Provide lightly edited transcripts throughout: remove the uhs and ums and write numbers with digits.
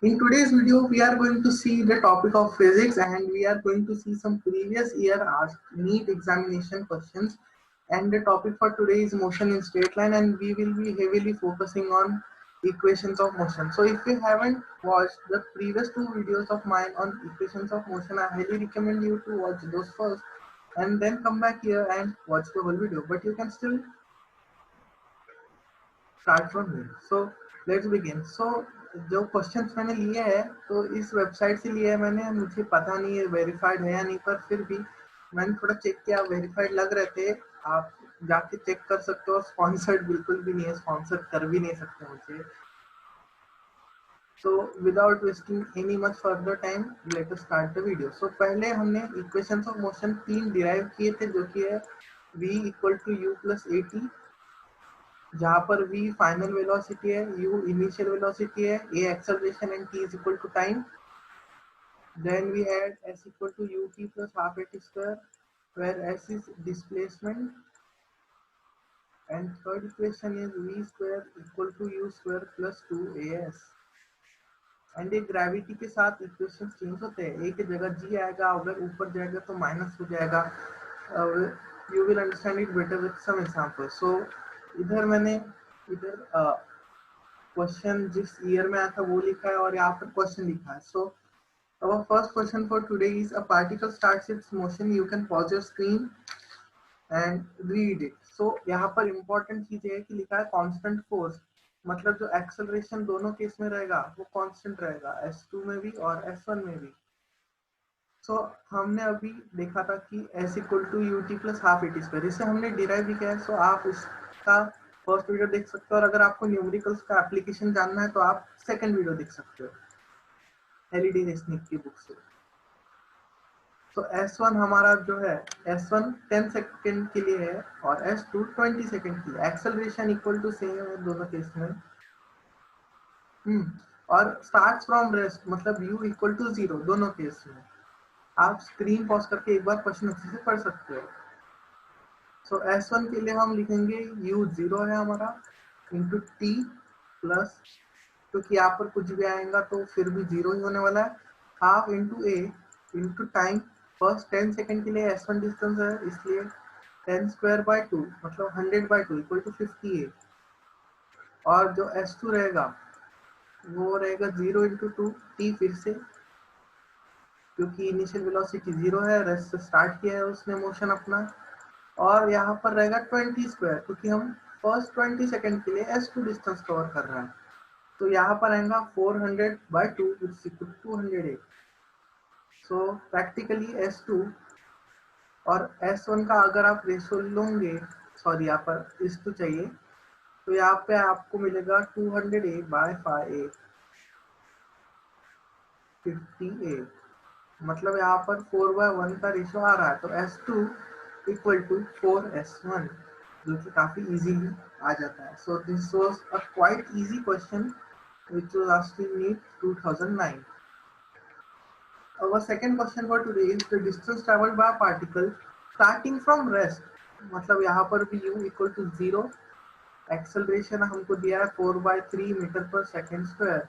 In today's video, we are going to see the topic of physics and we are going to see some previous year asked NEET examination questions. And the topic for today is motion in straight line, and we will be heavily focusing on equations of motion. So if you haven't watched the previous two videos of mine on equations of motion, I highly recommend you to watch those first and then come back here and watch the whole video. But you can still start from here so let's begin so जो questions मैंने लिए हैं तो इस website से लिए है मैंने मुझे पता नहीं है वेरीफाइड है या नहीं पर फिर भी मैंने थोड़ा चेक किया वेरीफाइड लग रहे थे आप जाके चेक कर सकते हो स्पॉन्सर्ड बिल्कुल भी नहीं है स्पॉन्सर कर भी नहीं सकते मुझे so without wasting any much further time let us start the video so पहले हमने इक्वेशंस ऑफ मोशन तीन डिराइव किए थे जो कि है v equal to u plus A T जहां पर v फाइनल वेलोसिटी है u इनिशियल वेलोसिटी है a acceleration and t is equal to time then we had s equal to ut plus half at square where s is displacement and third equation is v square equal to u square plus 2as and ये gravity के साथ equation change होते हैं एक जगह g आएगा अगर ऊपर जाएगा तो माइनस हो जाएगा you will understand it better with some example so इधर मैंने इधर क्वेश्चन जिस ईयर में आया था वो लिखा है और यहाँ पर क्वेश्चन लिखा है सो our first question for today is a particle starts its motion you can pause your screen and read it so यहाँ पर important चीज है कि लिखा है constant force मतलब जो acceleration दोनों केस में रहेगा वो constant रहेगा s2 में भी और s1 में भी सो हमने अभी देखा था कि s equal to U T plus half A T square इसे हमने डिराइव भी किया है सो आप इसका फर्स्ट वीडियो देख सकते हो और अगर आपको न्यूमेरिकल्स का एप्लीकेशन जानना है तो आप सेकंड वीडियो देख सकते हो एलईडी रेसनिक की बुक से तो S1 हमारा जो है S1 10 सेकंड के लिए है और S2 20 सेकंड के लिए एक्सेलरेशन इक्वल टू सेम है दोनों केस में और स्टार्ट फ्रॉम रेस्ट मतलब u इक्वल टू 0 दोनों केस में आप स्क्रीन पॉज करके एक बार क्वेश्चन अच्छे से पढ़ सकते हो सो S1 के लिए हम लिखेंगे u 0 है हमारा इंटू टी प्लस क्योंकि यहाँ पर कुछ भी आएगा तो फिर भी 0 ही होने वाला है हाफ इंटू ए इंटू टाइम फर्स्ट 10 सेकंड के लिए S1 डिस्टेंस है इसलिए 10 स्क्वायर बाय 2 मतलब 100 बाय 2 इक्वल टू 58 और जो S2 रहेगा वो रहेगा 0 इंटू टू टी फिर से क्योंकि इनिशियल वेलोसिटी 0 है रेस्ट से स्टार्ट किया है उसने मोशन अपना और यहाँ पर रहेगा 20 स्क्वायर क्योंकि हम फर्स्ट 20 सेकंड के लिए S2 डिस्टेंस कवर कर रहे हैं तो यहाँ पर आएगा 400 by 2 it's equal to 208 so practically S2 और S1 का अगर आप रेशियो लोगे सॉरी यहाँ पर इस टू चाहिए तो यहाँ पे आपको मिलेगा 208 बाय 58 मतलब यहाँ पर 4/1 का रेशियो आ रहा है तो S2 इक्वल टू 4S1 जो कि काफी इजीली आ जाता है so this was a quite easy question which was asked in NEET 2009. Our second question for today is the distance traveled by a particle starting from rest. मतलब यहाँ पर भी u equal to 0 acceleration हमको दिया है 4/3 metre per second square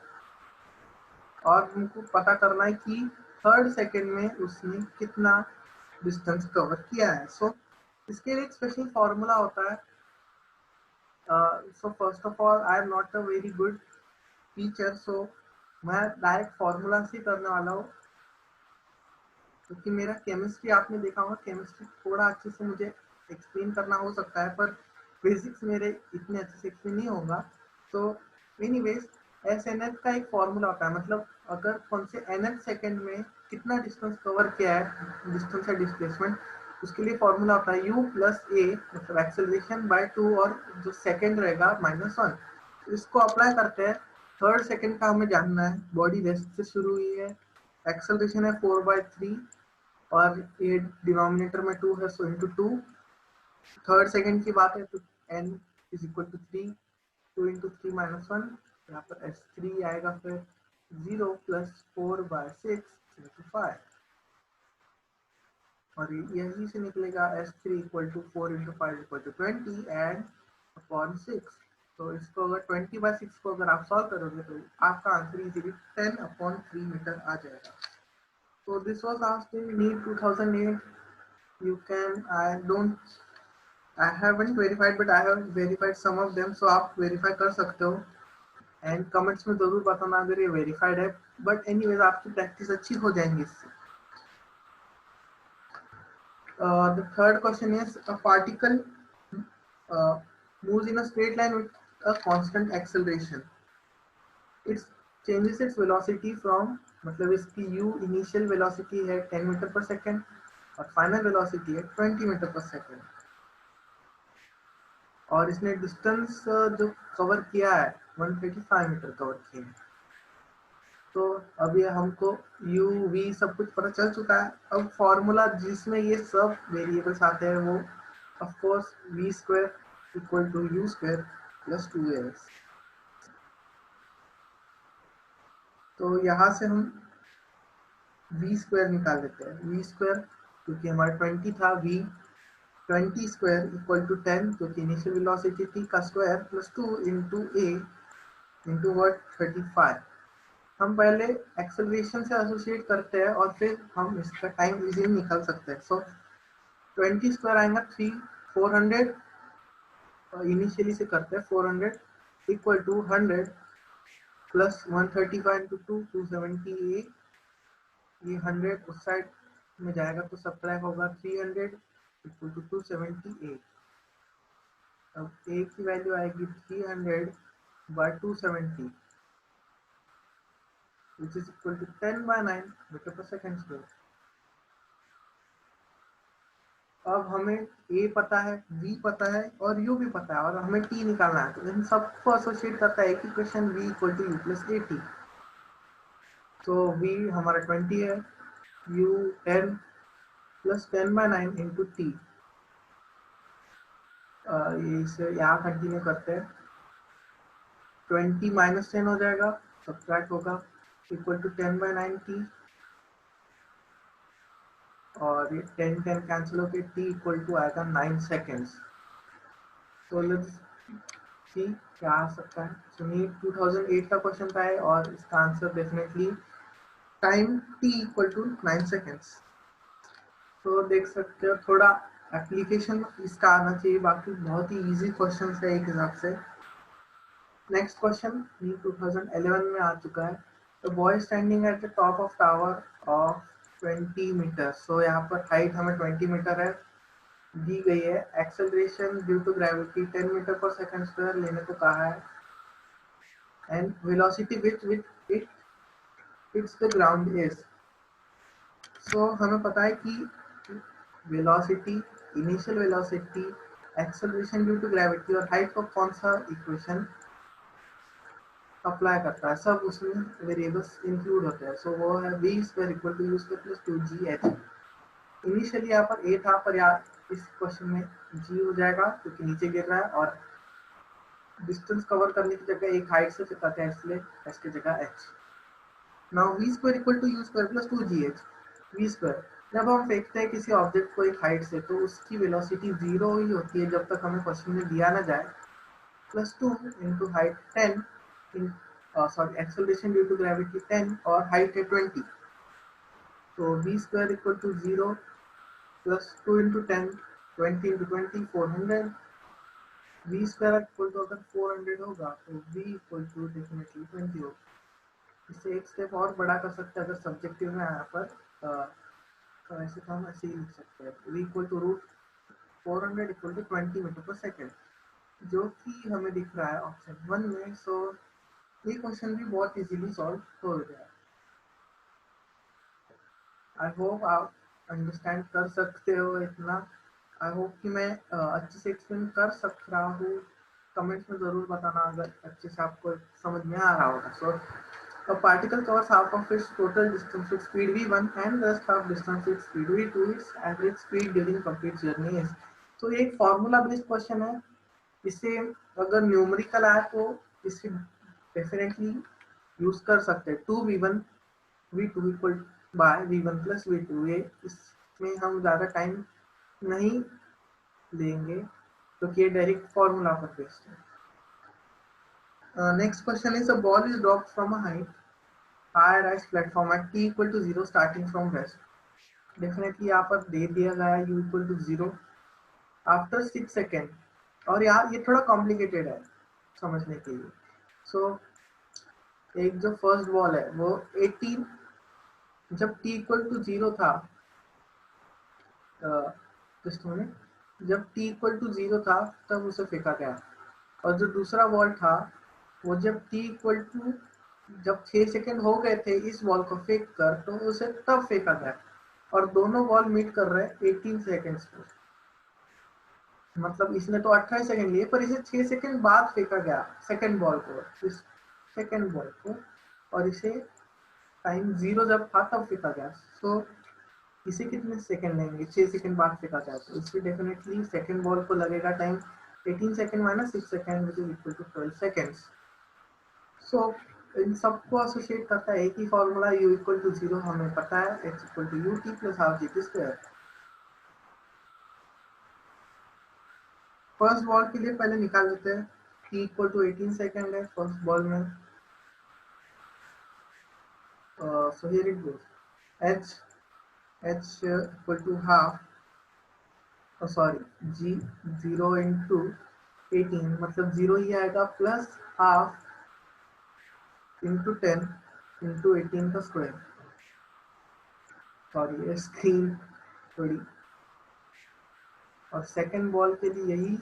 और हमको पता करना है कि थर्ड सेकेंड में उसने कितना डिस्टेंस कवर किया है सो इसके लिए एक स्पेशल फॉर्मूला होता है so first of all I am not a very good teacher so मैं डायरेक्ट फॉर्मूला से करने वाला हूँ क्योंकि मेरा केमिस्ट्री आपने देखा होगा केमिस्ट्री थोड़ा अच्छे से मुझे एक्सप्लेन करना हो सकता है पर फिजिक्स मेरे इतने अच्छे से एक्सप्लेन नहीं होगा तो एनीवेज एस एन एच का एक फॉर्मूला होता है मतलब अगर कौन से एन एच सेकेंड में कितना डिस्टेंस कवर किया है डिस्टेंस या डिस्प्लेसमेंट उसके लिए फॉर्मूला होता है u प्लस ए मतलब एक्सेलरेशन बाय 2 और जो सेकेंड रहेगा -1 इसको अप्लाई करते हैं थर्ड सेकेंड का हमें जानना है बॉडी रेस्ट से शुरू हुई है एक्सेलरेशन है 4/3 और ये डिनोमिनेटर में 2 है सो इंटू 2 थर्ड सेकेंड की बात है तो n is equal to 3 2 into 3 -1 यहाँ पर s3 आएगा फिर 0 प्लस 4/6 इंटू 5 और यही से निकलेगा s3 equal to 4 into 5 equal to 20 and upon 6 तो इसको अगर 20/6 को अगर आप सॉल्व करोगे तो आपका आंसर इजीली 10/3 मीटर आ जाएगा. So this was asked in NEET 2008. You can, I haven't verified but I have verified some of them, so आप verify कर सकते हो एंड कमेंट्स में जरूर बताना अगर ये वेरीफाइड है. बट एनीवेज आपकी प्रैक्टिस अच्छी हो जाएंगी इससे. The third question is a particle moves in a straight line with a constant acceleration. It changes its velocity from, मतलब इसकी u इनिशियल वेलोसिटी है 10 मीटर पर सेकेंड और फाइनल वेलोसिटी है 20 मीटर पर सेकेंड. और इसने distance जो cover किया है 135 मीटर कवर किया है. तो अब ये हमको u v सब कुछ पता चल चुका है. अब फॉर्मूला जिसमें ये सब वेरिएबल्स आते हैं वो of course v square equal to u square plus 2as. तो यहाँ से हम v स्क्वायर निकाल लेते हैं. v स्क्वायर क्योंकि हमारा 20 था, v 20 स्क्वायर इक्वल टू 10 क्योंकि इनिशियल वेलोसिटी थी का square plus 2 into a into word 35. हम पहले एक्सेलरेशन से एसोसिएट करते हैं और फिर हम इसका टाइम इजीली निकाल सकते हैं. सो 20 स्क्वायर आएगा 400 इनिशियली से करते हैं 400 इक्वल टू 100 प्लस 135 इंटू 278. ये 100 उस साइड में जाएगा तो सब्ट्रैक्ट होगा 300 इक्वल टू 278. अब a की वैल्यू आएगी 300/270 which is equal to 10/9 metre per second square. अब हमें a पता है, v पता है और u भी पता है और हमें t निकालना है. तो इन सबको एसोसिएट करता है एक equation v equal to u plus at. तो v हमारा 20 है, u 10 प्लस 10/9 इंटू टी. ये इसे यहाँ कंटिन्यू करते हैं. 20 माइनस 10 हो जाएगा, सब्ट्रैक्ट होगा इक्वल टू 10/9 टी और ये 10 कैंसिल होकर t इक्वल टू आएगा 9 सेकेंड्स. तो लेट्स सी क्या आ सकता है. सो नीट 2008 का क्वेश्चन था और इसका answer definitely time t equal to 9 seconds. तो देख सकते हो थोड़ा एप्लीकेशन इसका आना चाहिए, बाकी बहुत ही इजी क्वेश्चन है एक हिसाब से. नेक्स्ट क्वेश्चन नीट 2011 में आ चुका है. The boy standing at the top of tower of 20 meter. So यहाँ पर हाइट हमें 20 मीटर है दी गई है. Acceleration due to gravity 10 metre पर सेकंड स्क्वायर लेने को कहा है and velocity which which it hits the ground is. So हमें पता है कि velocity, initial velocity, acceleration due to gravity और हाइट को कौन सा इक्वेशन अप्लाई करता है, सब उसमें वेरिएबल्स इंक्लूड होते हैं. सो वो है v square equal to u square plus 2gh. Initially यहाँ पर a था पर यहाँ इस क्वेश्चन में g हो जाएगा क्योंकि नीचे गिर रहा है और डिस्टेंस कवर करने की जगह एक हाइट से चिपकाते हैं इसलिए h की जगह h. Now v square equal to u square plus 2gh. v square जब हम फेंकते हैं किसी ऑब्जेक्ट को एक हाइट से तो उसकी वेलोसिटी 0 ही होती है जब तक हमें क्वेश्चन में दिया ना जाए. Plus 2 into height 10 in sorry acceleration due to gravity 10 और हाइट है 20. तो v square equal to 0 plus 2 into 10 20 into 20 400. v square equal to अगर 400 होगा तो v इक्वल टू डेफिनेटली 20 होगा. इससे एक स्टेप और बड़ा कर सकते हैं अगर सब्जेक्टिव में यहाँ पर ऐसे तो हम ऐसे ही लिख सकते हैं v equal to root 400 equal to 20 metre per second जो कि हमें दिख रहा है ऑप्शन 1 में. सो ये क्वेश्चन भी बहुत इजीली सॉल्व हो गया. आई होप आप अंडरस्टैंड कर सकते हो इतना. आई होप कि मैं अच्छे से एक्सप्लेन कर सक रहा हूँ. कमेंट्स में ज़रूर बताना अगर अच्छे से आपको समझ में आ रहा होगा. सो a particle covers half of its total distance with speed v1 and the rest half distance with speed v2. Its average speed during complete journey is. तो एक फॉर्मूला बेस्ड क्वेश्चन है. इसे अगर न्यूमेरिकल आए तो इसे डेफिनेटली यूज कर सकते हैं. 2v1 v2 equal bye v1 plus v2. ये इसमें हम ज़्यादा टाइम नहीं लेंगे क्योंकि ये डायरेक्ट फॉर्मूला पर बेस्ड है. Next question is, a ball is dropped from a height higher as platform at t equal to 0 starting from rest. Definitely यहाँ पर दे दिया गया u equal to 0 after 6 second, और यहाँ ये थोड़ा कॉम्प्लिकेटेड है समझने के लिए. सो एक जो फर्स्ट बॉल है वो 18, जब t इक्वल टू 0 था, जस्ट मिनट, जब t इक्वल टू 0 था तब उसे फेंका गया. और जो दूसरा बॉल था वो जब t इक्वल टू, जब 6 सेकेंड हो गए थे इस बॉल को फेंक कर, तो उसे तब फेंका गया. और दोनों बॉल मीट कर रहे हैं 18 सेकेंड्स पर. मतलब इसने तो 28 सेकेंड लिए, पर इसे 6 सेकेंड बाद फेंका गया सेकेंड बॉल को, इस सेकेंड बॉल को, और इसे टाइम 0 जब था तब फेंका गया. सो इसे कितने सेकेंड लेंगे, 6 सेकेंड बाद फेंका गया, तो इसलिए डेफिनेटली सेकेंड बॉल को लगेगा time 18 second minus 6 second which is equal to 12 seconds. So इन सबको एसोसिएट करता है एक ही फॉर्मूला, u इक्वल टू 0 हमें पता है, h equal to U T plus half g t square. First ball के लिए पहले निकाल लेते हैं. t इक्वल टू 18 सेकेंड है फर्स्ट बॉल में. So here it goes, h equal to half, sorry g 0 into 18, मतलब 0 ही आएगा, प्लस हाफ इंटू 10 इंटू 18 का स्क्वायर. सॉरी ये स्क्रीन थोड़ी. और सेकेंड बॉल के लिए यही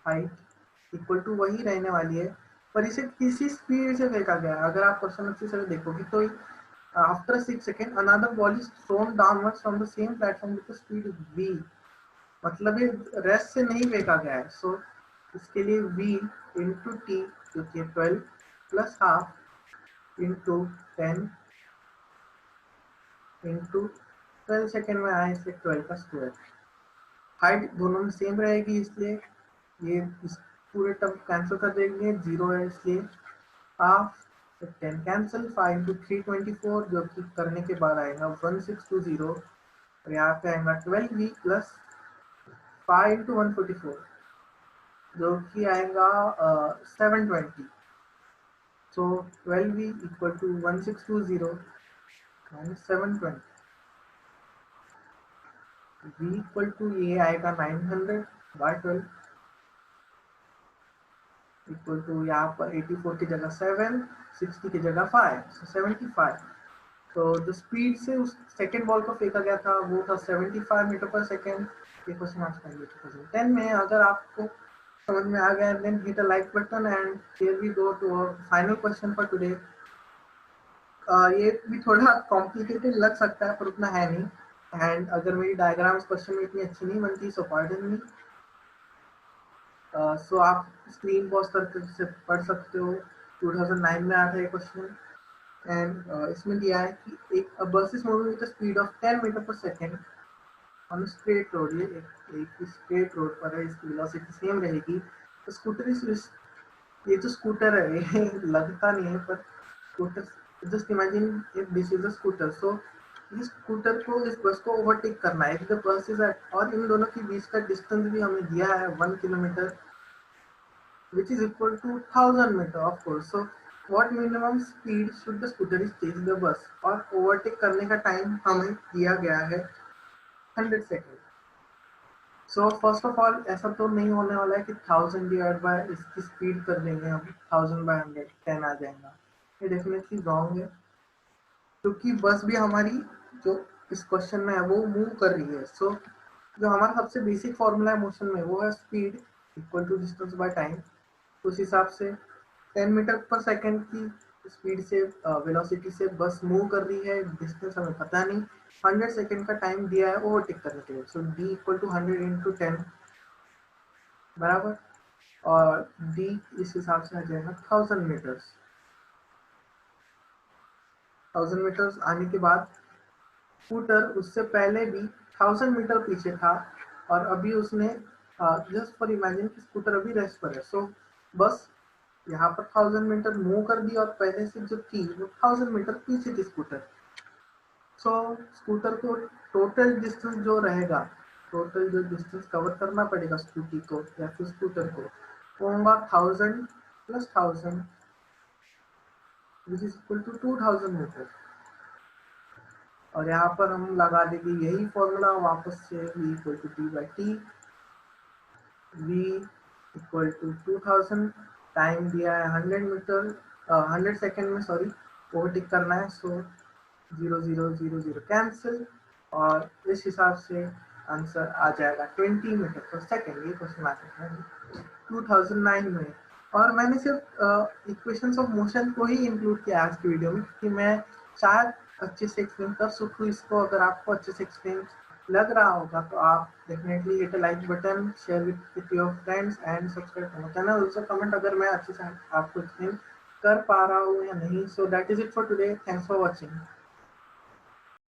हाइट इक्वल टू वही रहने वाली है, पर इसे किसी स्पीड से फेंका गया. अगर आप क्वेश्चन अच्छे से देखोगे तो after 6 second another ball is throne downwards from the same platform with speed v, मतलब ये रेस्ट से नहीं फेंका गया है. सो इसके लिए v इंटू टी जो कि 12 plus half into 10 into 12 second में आए, इसे 12 का स्क्वायर. हाइट दोनों में सेम रहेगी, इसलिए ये इस पूरे टर्म कैंसिल कर देंगे, 0 है इसलिए हाफ 10 कैंसिल, 5 इंटू 324 जो कि करने के बाद आएगा 1620, और यहाँ पे आएगा 12v प्लस 5 इंटू 144 जो कि आएगा 720. So 12v equal to 1620 minus 720, v equal to ये आएगा 900 बाय 12 इक्वल टू यहाँ पर 84 की जगह 7, 60 की जगह 5, so 75. तो जो स्पीड से उस सेकेंड बॉल को फेंका गया था वो था 75 मीटर पर सेकेंड. ये क्वेश्चन आज का 2010 में. अगर आपको समझ में आ गया then hit a like button, and here we go to our final question for today. ये भी थोड़ा कॉम्प्लिकेटेड लग सकता है पर उतना है नहीं, एंड अगर मेरी डायग्राम्स क्वेश्चन में इतनी अच्छी नहीं बनती सो पार्डन मी. सो आप स्क्रीन पॉज करके से पढ़ सकते हो. 2009 में आया था ये क्वेश्चन, एंड इसमें दिया है कि एक bus is moving with speed of 10 metre per second on straight road. ये एक स्ट्रेट रोड पर है, इसकी वेलोसिटी सेम रहेगी. तो स्कूटर इज, ये जो स्कूटर है ये लगता नहीं है पर scooter, just imagine if this is a scooter. So इस स्कूटर को, इस बस को ओवरटेक करना है. द बस इज एट, और इन दोनों के बीच का डिस्टेंस भी हमें दिया है 1 kilometre which is equal to 1000 meter of course. So what minimum speed should the scooter is chase the bus, और ओवरटेक करने का टाइम हमें दिया गया है 100 second. So first of all ऐसा तो नहीं होने वाला है कि 1000 डिवाइड बाय इसकी स्पीड कर देंगे हम, 1000 बाय 100 10 आ जाएगा. ये डेफिनेटली रॉन्ग है, क्योंकि बस भी हमारी जो इस क्वेश्चन में है वो मूव कर रही है. सो जो हमारा सबसे बेसिक फॉर्मूला है मोशन में वो है speed equal to distance by time. उस हिसाब से 10 मीटर पर सेकेंड की स्पीड से, वेलोसिटी से बस मूव कर रही है, डिस्टेंस हमें पता नहीं, 100 सेकेंड का टाइम दिया है ओवरटेक करने के लिए. सो d इक्वल टू 100 इंटू 10 बराबर, और d इस हिसाब से आ जाएगा 1000 मीटर्स. 1000 मीटर्स आने के बाद स्कूटर उससे पहले भी 1000 मीटर पीछे था, और अभी उसने, जस्ट फॉर इमेजिन कि स्कूटर अभी रेस्ट पर है. सो बस यहाँ पर 1000 मीटर मूव कर दी, और पहले से जो थी वो 1000 मीटर पीछे थी स्कूटर. सो स्कूटर को टोटल डिस्टेंस जो रहेगा, टोटल जो डिस्टेंस कवर करना पड़ेगा स्कूटी को या फिर स्कूटर को, वो होगा 1000 plus 1000 which is equal to 2000 metre. और यहाँ पर हम लगा देंगे यही फॉर्मूला वापस से, v equal to T by T, v equal to 2000, time दिया है 100 मीटर, 100 सेकेंड में, सॉरी, ओवरटेक करना है, सो 0 0 0 0 कैंसिल, और इस हिसाब से आंसर आ जाएगा 20 मीटर पर सेकेंड। ये क्वेश्चन आ सकता है 2009 में। और मैंने सिर्फ इक्वेशंस ऑफ मोशन को ही इंक्लूड किया आज की वीडियो में, क्योंकि मैं शायद अच्छे से एक्सप्लेन कर सकूँ इसको। अगर आपको अच्छे से एक्सप्लेन लग रहा होगा तो आप definitely hit a like button, share with your friends and subscribe my channel. Also comment अगर मैं अच्छे से आपको एक्सप्लेन कर पा रहा हूँ या नहीं। So that is it for today, thanks for watching.